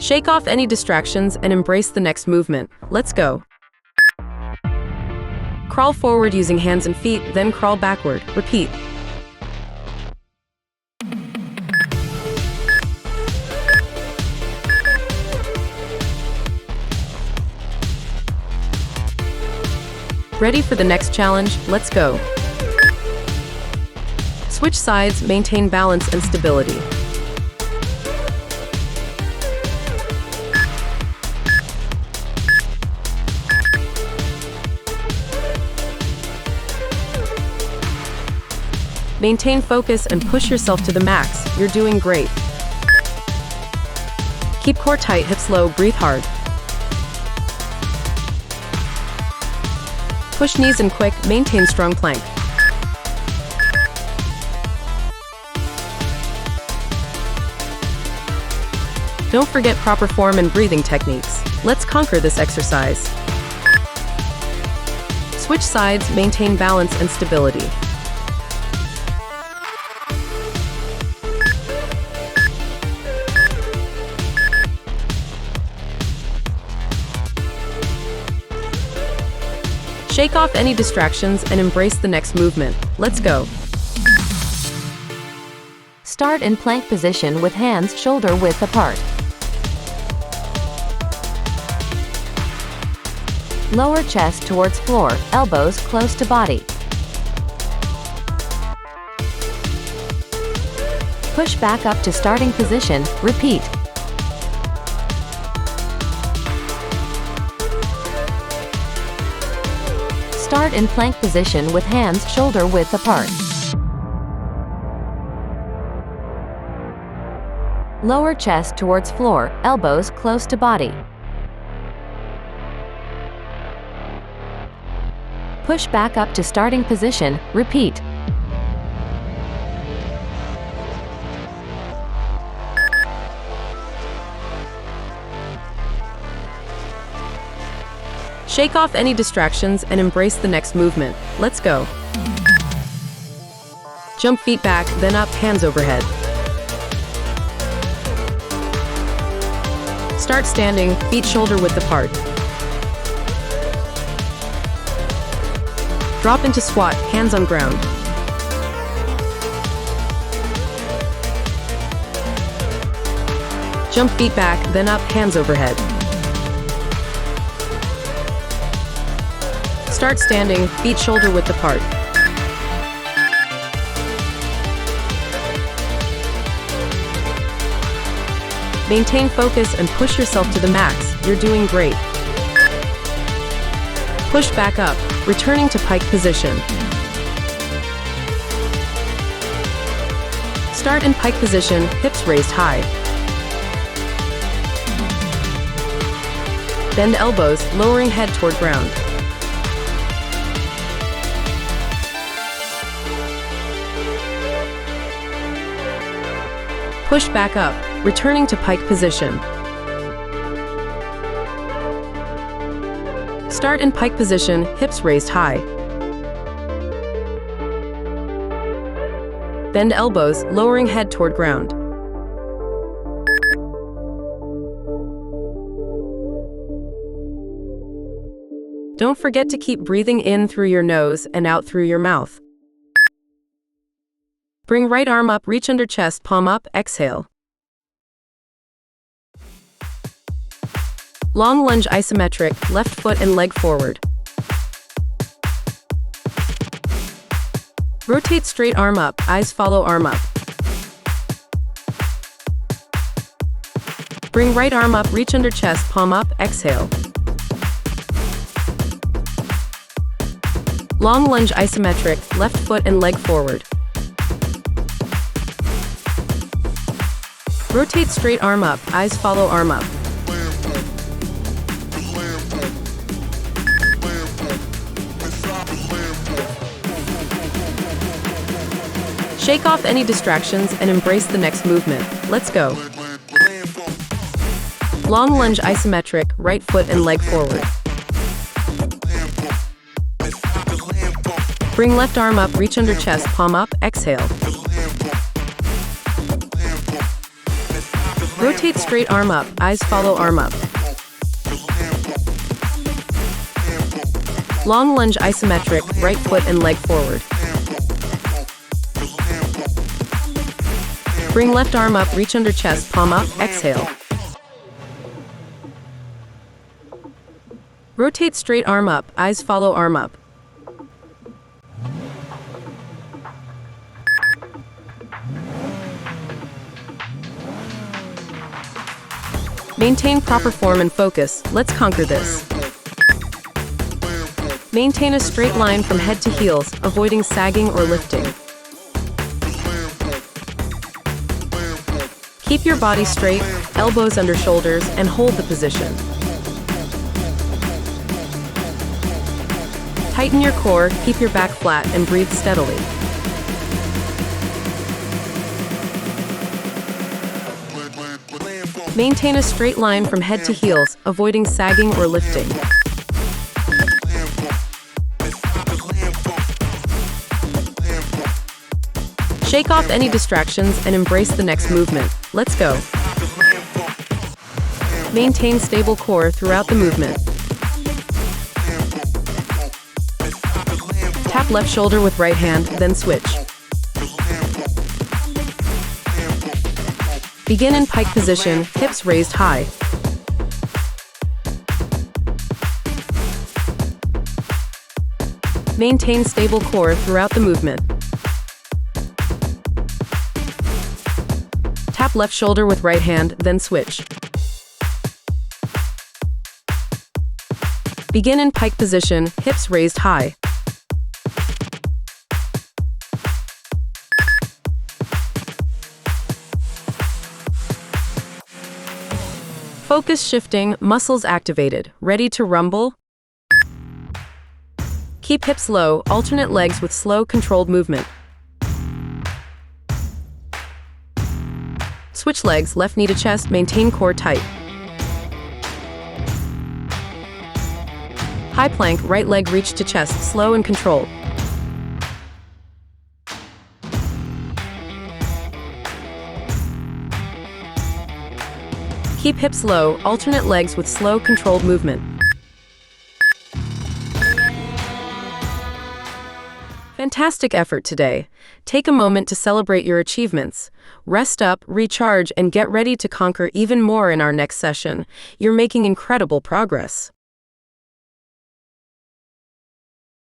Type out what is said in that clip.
Shake off any distractions and embrace the next movement. Let's go. Crawl forward using hands and feet, then crawl backward. Repeat. Ready for the next challenge? Let's go. Switch sides, maintain balance and stability. Maintain focus and push yourself to the max. You're doing great. Keep core tight, hips low, breathe hard. Push knees in quick, maintain strong plank. Don't forget proper form and breathing techniques. Let's conquer this exercise. Switch sides, maintain balance and stability. Shake off any distractions and embrace the next movement. Let's go. Start in plank position with hands shoulder width apart. Lower chest towards floor, elbows close to body. Push back up to starting position, repeat. Start in plank position with hands shoulder width apart. Lower chest towards floor, elbows close to body. Push back up to starting position, repeat. Shake off any distractions and embrace the next movement. Let's go. Jump feet back, then up, hands overhead. Start standing, feet shoulder width apart. Drop into squat, hands on ground. Jump feet back, then up, hands overhead. Start standing, feet shoulder width apart. Maintain focus and push yourself to the max. You're doing great. Push back up, returning to pike position. Start in pike position, hips raised high. Bend elbows, lowering head toward ground. Push back up, returning to pike position. Start in pike position, hips raised high. Bend elbows, lowering head toward ground. Don't forget to keep breathing in through your nose and out through your mouth. Bring right arm up, reach under chest, palm up, exhale. Long lunge isometric, left foot and leg forward. Rotate straight arm up, eyes follow arm up. Bring right arm up, reach under chest, palm up, exhale. Long lunge isometric, left foot and leg forward. Rotate straight arm up, eyes follow arm up. Shake off any distractions and embrace the next movement. Let's go. Long lunge isometric, right foot and leg forward. Bring left arm up, reach under chest, palm up, exhale. Rotate straight arm up, eyes follow arm up. Long lunge isometric, right foot and leg forward. Bring left arm up, reach under chest, palm up, exhale. Rotate straight arm up, eyes follow arm up. Maintain proper form and focus. Let's conquer this. Maintain a straight line from head to heels, avoiding sagging or lifting. Keep your body straight, elbows under shoulders, and hold the position. Tighten your core, keep your back flat, and breathe steadily. Maintain a straight line from head to heels, avoiding sagging or lifting. Shake off any distractions and embrace the next movement. Let's go. Maintain stable core throughout the movement. Tap left shoulder with right hand, then switch. Begin in pike position, hips raised high. Maintain stable core throughout the movement. Tap left shoulder with right hand, then switch. Begin in pike position, hips raised high. Focus shifting, muscles activated, ready to rumble? Keep hips low, alternate legs with slow, controlled movement. Switch legs, left knee to chest, maintain core tight. High plank, right leg reach to chest, slow and controlled. Keep hips low, alternate legs with slow, controlled movement. Fantastic effort today. Take a moment to celebrate your achievements. Rest up, recharge, and get ready to conquer even more in our next session. You're making incredible progress.